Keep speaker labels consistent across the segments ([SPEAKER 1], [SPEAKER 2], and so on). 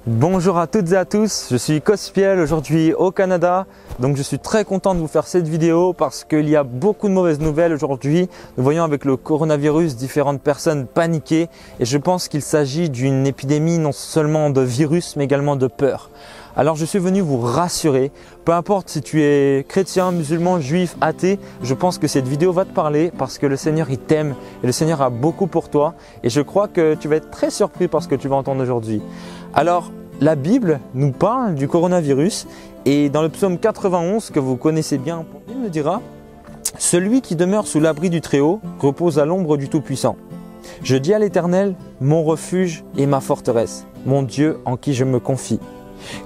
[SPEAKER 1] Bonjour à toutes et à tous, je suis Cospiel aujourd'hui au Canada. Donc je suis très content de vous faire cette vidéo parce qu'il y a beaucoup de mauvaises nouvelles aujourd'hui. Nous voyons avec le coronavirus différentes personnes paniquées et je pense qu'il s'agit d'une épidémie non seulement de virus mais également de peur. Alors je suis venu vous rassurer, peu importe si tu es chrétien, musulman, juif, athée, je pense que cette vidéo va te parler parce que le Seigneur il t'aime et le Seigneur a beaucoup pour toi et je crois que tu vas être très surpris par ce que tu vas entendre aujourd'hui. Alors la Bible nous parle du coronavirus et dans le psaume 91 que vous connaissez bien, il nous dira « Celui qui demeure sous l'abri du Très-Haut repose à l'ombre du Tout-Puissant. Je dis à l'Éternel, mon refuge et ma forteresse, mon Dieu en qui je me confie.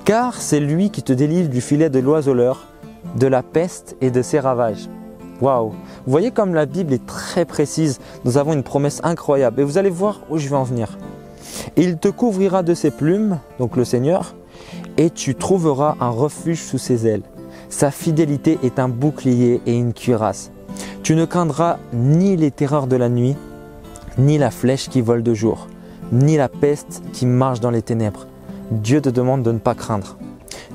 [SPEAKER 1] Car c'est lui qui te délivre du filet de l'oiseleur, de la peste et de ses ravages. » Waouh! Vous voyez comme la Bible est très précise, nous avons une promesse incroyable et vous allez voir où je vais en venir. Il te couvrira de ses plumes, donc le Seigneur, et tu trouveras un refuge sous ses ailes. Sa fidélité est un bouclier et une cuirasse. Tu ne craindras ni les terreurs de la nuit, ni la flèche qui vole de jour, ni la peste qui marche dans les ténèbres. Dieu te demande de ne pas craindre.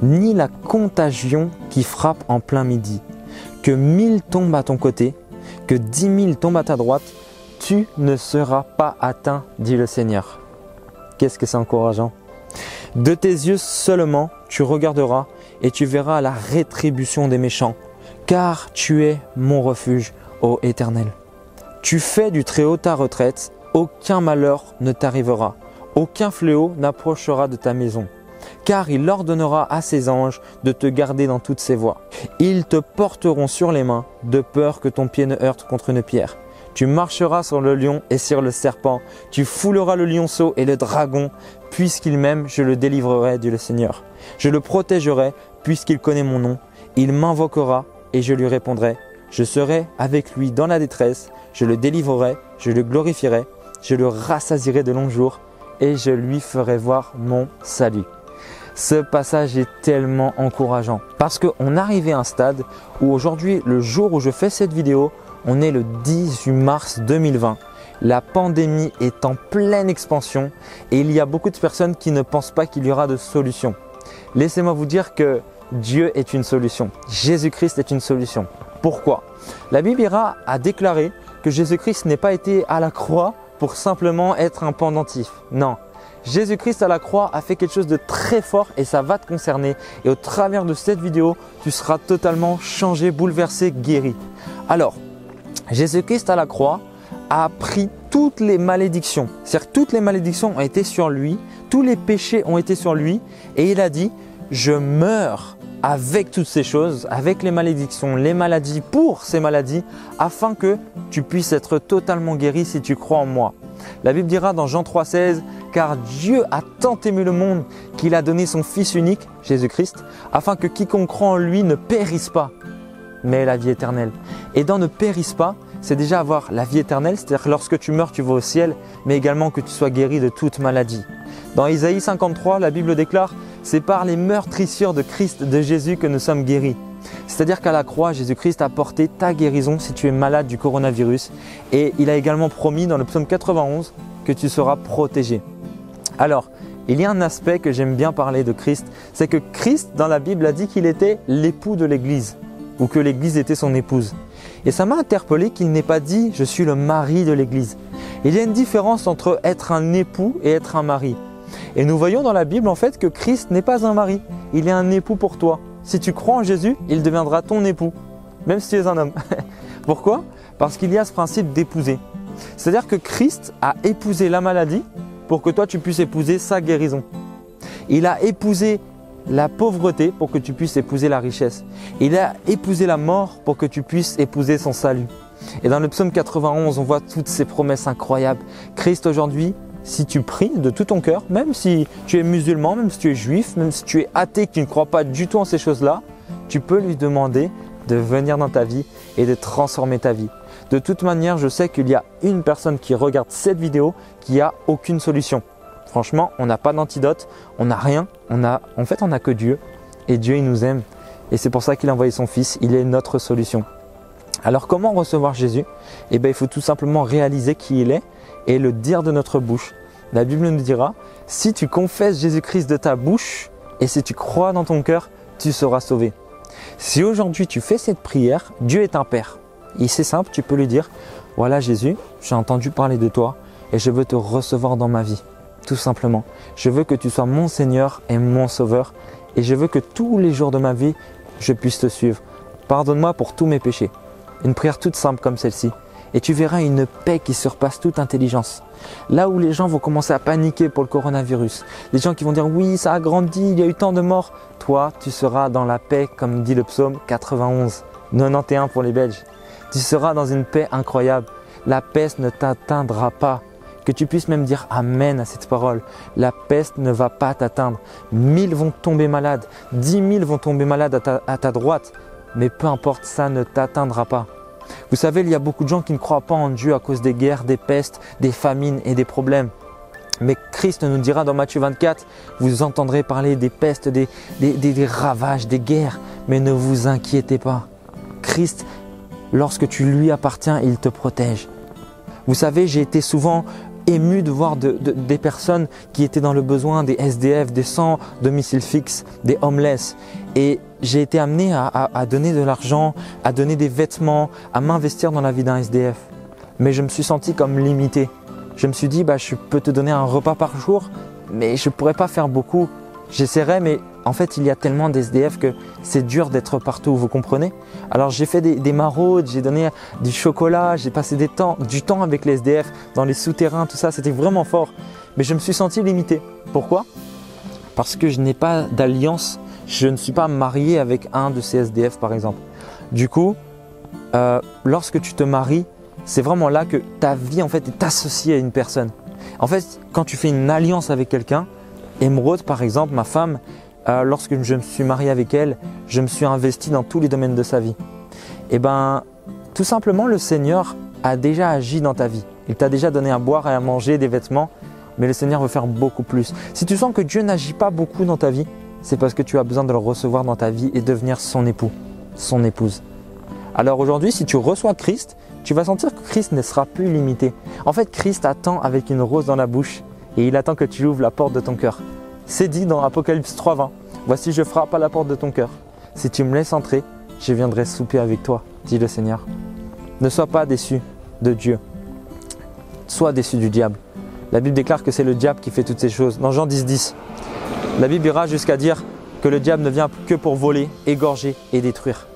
[SPEAKER 1] Ni la contagion qui frappe en plein midi. Que 1000 tombent à ton côté, que 10 000 tombent à ta droite, tu ne seras pas atteint, dit le Seigneur. Qu'est-ce que c'est encourageant. De tes yeux seulement, tu regarderas et tu verras la rétribution des méchants, car tu es mon refuge, ô Éternel. Tu fais du Très-Haut ta retraite, aucun malheur ne t'arrivera. Aucun fléau n'approchera de ta maison, car il ordonnera à ses anges de te garder dans toutes ses voies. Ils te porteront sur les mains, de peur que ton pied ne heurte contre une pierre. Tu marcheras sur le lion et sur le serpent, tu fouleras le lionceau et le dragon, puisqu'il m'aime, je le délivrerai, dit le Seigneur. Je le protégerai, puisqu'il connaît mon nom. Il m'invoquera et je lui répondrai. Je serai avec lui dans la détresse, je le délivrerai, je le glorifierai, je le rassasierai de longs jours, et je lui ferai voir mon salut. Ce passage est tellement encourageant parce qu'on arrivait à un stade où aujourd'hui, le jour où je fais cette vidéo, on est le 18 mars 2020. La pandémie est en pleine expansion et il y a beaucoup de personnes qui ne pensent pas qu'il y aura de solution. Laissez-moi vous dire que Dieu est une solution. Jésus-Christ est une solution. Pourquoi? La Bible a déclaré que Jésus-Christ n'est pas été à la croix pour simplement être un pendentif. Non, Jésus-Christ à la croix a fait quelque chose de très fort et ça va te concerner. Et au travers de cette vidéo, tu seras totalement changé, bouleversé, guéri. Alors, Jésus-Christ à la croix a pris toutes les malédictions. C'est-à-dire que toutes les malédictions ont été sur lui, tous les péchés ont été sur lui et il a dit « Je meurs avec toutes ces choses, avec les malédictions, les maladies, pour ces maladies, afin que tu puisses être totalement guéri si tu crois en moi. » La Bible dira dans Jean 3,16 « Car Dieu a tant aimé le monde qu'il a donné son Fils unique, Jésus-Christ, afin que quiconque croit en lui ne périsse pas, mais ait la vie éternelle. » Et dans ne périsse pas, c'est déjà avoir la vie éternelle, c'est-à-dire que lorsque tu meurs, tu vas au ciel, mais également que tu sois guéri de toute maladie. Dans Isaïe 53, la Bible déclare « C'est par les meurtrissures de Christ, de Jésus que nous sommes guéris. » C'est-à-dire qu'à la croix, Jésus-Christ a porté ta guérison si tu es malade du coronavirus. Et il a également promis dans le psaume 91 que tu seras protégé. Alors, il y a un aspect que j'aime bien parler de Christ, c'est que Christ dans la Bible a dit qu'il était l'époux de l'Église ou que l'Église était son épouse. Et ça m'a interpellé qu'il n'ait pas dit « je suis le mari de l'Église ». Il y a une différence entre être un époux et être un mari. Et nous voyons dans la Bible en fait que Christ n'est pas un mari, il est un époux pour toi. Si tu crois en Jésus, il deviendra ton époux, même si tu es un homme. Pourquoi? Parce qu'il y a ce principe d'épouser. C'est-à-dire que Christ a épousé la maladie pour que toi tu puisses épouser sa guérison. Il a épousé la pauvreté pour que tu puisses épouser la richesse. Il a épousé la mort pour que tu puisses épouser son salut. Et dans le psaume 91, on voit toutes ces promesses incroyables. Christ aujourd'hui, si tu pries de tout ton cœur, même si tu es musulman, même si tu es juif, même si tu es athée, que tu ne crois pas du tout en ces choses-là, tu peux lui demander de venir dans ta vie et de transformer ta vie. De toute manière, je sais qu'il y a une personne qui regarde cette vidéo qui n'a aucune solution. Franchement, on n'a pas d'antidote, on n'a rien, en fait on n'a que Dieu. Et Dieu, il nous aime. Et c'est pour ça qu'il a envoyé son Fils, il est notre solution. Alors comment recevoir Jésus? Eh bien, il faut tout simplement réaliser qui il est et le dire de notre bouche. la Bible nous dira, si tu confesses Jésus-Christ de ta bouche et si tu crois dans ton cœur, tu seras sauvé. Si aujourd'hui tu fais cette prière, Dieu est un Père. Et c'est simple, tu peux lui dire, voilà Jésus, j'ai entendu parler de toi et je veux te recevoir dans ma vie. Tout simplement, je veux que tu sois mon Seigneur et mon Sauveur et je veux que tous les jours de ma vie, je puisse te suivre. Pardonne-moi pour tous mes péchés. Une prière toute simple comme celle-ci. Et tu verras une paix qui surpasse toute intelligence. Là où les gens vont commencer à paniquer pour le coronavirus, les gens qui vont dire oui, ça a grandi, il y a eu tant de morts, toi, tu seras dans la paix, comme dit le psaume 91, 91 pour les Belges. Tu seras dans une paix incroyable. La peste ne t'atteindra pas. Que tu puisses même dire Amen à cette parole. La peste ne va pas t'atteindre. 1000 vont tomber malades, 10 000 vont tomber malades à ta droite, mais peu importe, ça ne t'atteindra pas. Vous savez, il y a beaucoup de gens qui ne croient pas en Dieu à cause des guerres, des pestes, des famines et des problèmes. Mais Christ nous dira dans Matthieu 24, vous entendrez parler des pestes, des ravages, des guerres, mais ne vous inquiétez pas. Christ, lorsque tu lui appartiens, il te protège. Vous savez, j'ai été souvent ému de voir des personnes qui étaient dans le besoin, des SDF, des sans domicile fixe, des homeless. Et j'ai été amené à donner de l'argent, à donner des vêtements, à m'investir dans la vie d'un SDF. Mais je me suis senti comme limité. Je me suis dit, je peux te donner un repas par jour, mais je ne pourrais pas faire beaucoup. J'essaierai, mais en fait, il y a tellement d'SDF que c'est dur d'être partout, vous comprenez? Alors j'ai fait des maraudes, j'ai donné du chocolat, j'ai passé du temps avec les SDF, dans les souterrains, tout ça, c'était vraiment fort. Mais je me suis senti limité. Pourquoi? Parce que je n'ai pas d'alliance, je ne suis pas marié avec un de ces SDF par exemple. Du coup, lorsque tu te maries, c'est vraiment là que ta vie en fait est associée à une personne. En fait, quand tu fais une alliance avec quelqu'un, Émeraude par exemple, ma femme, lorsque je me suis marié avec elle, je me suis investi dans tous les domaines de sa vie. Et tout simplement, le Seigneur a déjà agi dans ta vie. Il t'a déjà donné à boire et à manger, des vêtements, mais le Seigneur veut faire beaucoup plus. Si tu sens que Dieu n'agit pas beaucoup dans ta vie, c'est parce que tu as besoin de le recevoir dans ta vie et devenir son époux, son épouse. Alors aujourd'hui, si tu reçois Christ, tu vas sentir que Christ ne sera plus limité. En fait, Christ attend avec une rose dans la bouche et il attend que tu ouvres la porte de ton cœur. C'est dit dans Apocalypse 3:20. Voici, je frappe à la porte de ton cœur. Si tu me laisses entrer, je viendrai souper avec toi, dit le Seigneur. Ne sois pas déçu de Dieu. Sois déçu du diable. La Bible déclare que c'est le diable qui fait toutes ces choses. Dans Jean 10:10, la Bible ira jusqu'à dire que le diable ne vient que pour voler, égorger et détruire.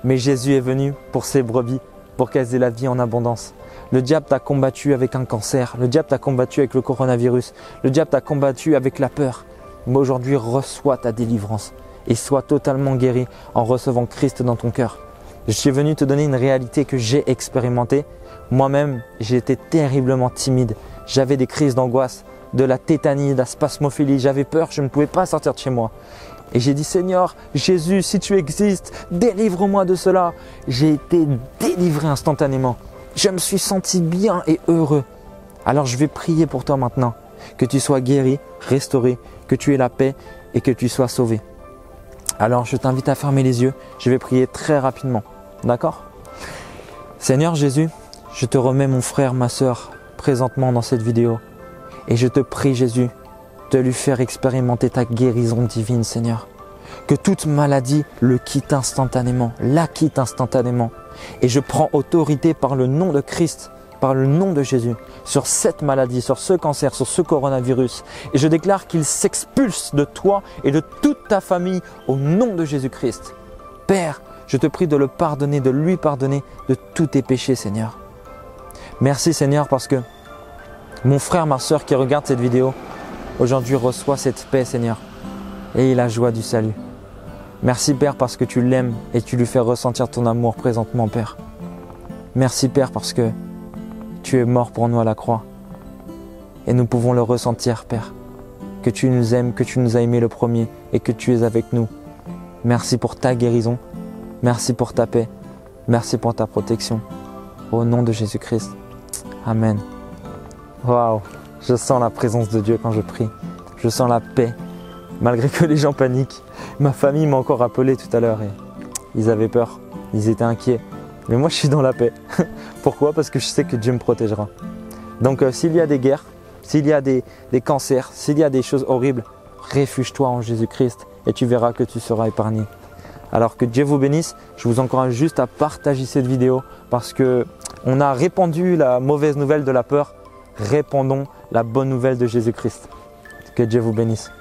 [SPEAKER 1] Mais Jésus est venu pour ses brebis, pour qu'elles aient la vie en abondance. Le diable t'a combattu avec un cancer, le diable t'a combattu avec le coronavirus, le diable t'a combattu avec la peur. Mais aujourd'hui, reçois ta délivrance et sois totalement guéri en recevant Christ dans ton cœur. Je suis venu te donner une réalité que j'ai expérimentée. Moi-même, j'ai été terriblement timide. J'avais des crises d'angoisse, de la tétanie, de la spasmophilie. J'avais peur, je ne pouvais pas sortir de chez moi. Et j'ai dit, Seigneur, Jésus, si tu existes, délivre-moi de cela. J'ai été délivré instantanément. Je me suis senti bien et heureux. Alors je vais prier pour toi maintenant, que tu sois guéri, restauré, que tu aies la paix et que tu sois sauvé. Alors je t'invite à fermer les yeux, je vais prier très rapidement, d'accord? Seigneur Jésus, je te remets mon frère, ma soeur, présentement dans cette vidéo. Et je te prie Jésus, de lui faire expérimenter ta guérison divine Seigneur. Que toute maladie le quitte instantanément, la quitte instantanément. Et je prends autorité par le nom de Christ, par le nom de Jésus, sur cette maladie, sur ce cancer, sur ce coronavirus. Et je déclare qu'il s'expulse de toi et de toute ta famille au nom de Jésus-Christ. Père, je te prie de le pardonner, de lui pardonner de tous tes péchés, Seigneur. Merci Seigneur parce que mon frère, ma soeur qui regarde cette vidéo, aujourd'hui reçoit cette paix, Seigneur, et la joie du salut. Merci Père parce que tu l'aimes et tu lui fais ressentir ton amour présentement, Père. Merci Père parce que tu es mort pour nous à la croix et nous pouvons le ressentir, Père. Que tu nous aimes, que tu nous as aimés le premier et que tu es avec nous. Merci pour ta guérison, merci pour ta paix, merci pour ta protection. Au nom de Jésus-Christ. Amen. Waouh, je sens la présence de Dieu quand je prie. Je sens la paix, malgré que les gens paniquent. Ma famille m'a encore appelé tout à l'heure et ils avaient peur, ils étaient inquiets. Mais moi, je suis dans la paix. Pourquoi? Parce que je sais que Dieu me protégera. Donc, s'il y a des guerres, s'il y a des cancers, s'il y a des choses horribles, réfugie-toi en Jésus-Christ et tu verras que tu seras épargné. Alors que Dieu vous bénisse, je vous encourage juste à partager cette vidéo parce qu'on a répandu la mauvaise nouvelle de la peur. Répandons la bonne nouvelle de Jésus-Christ. Que Dieu vous bénisse.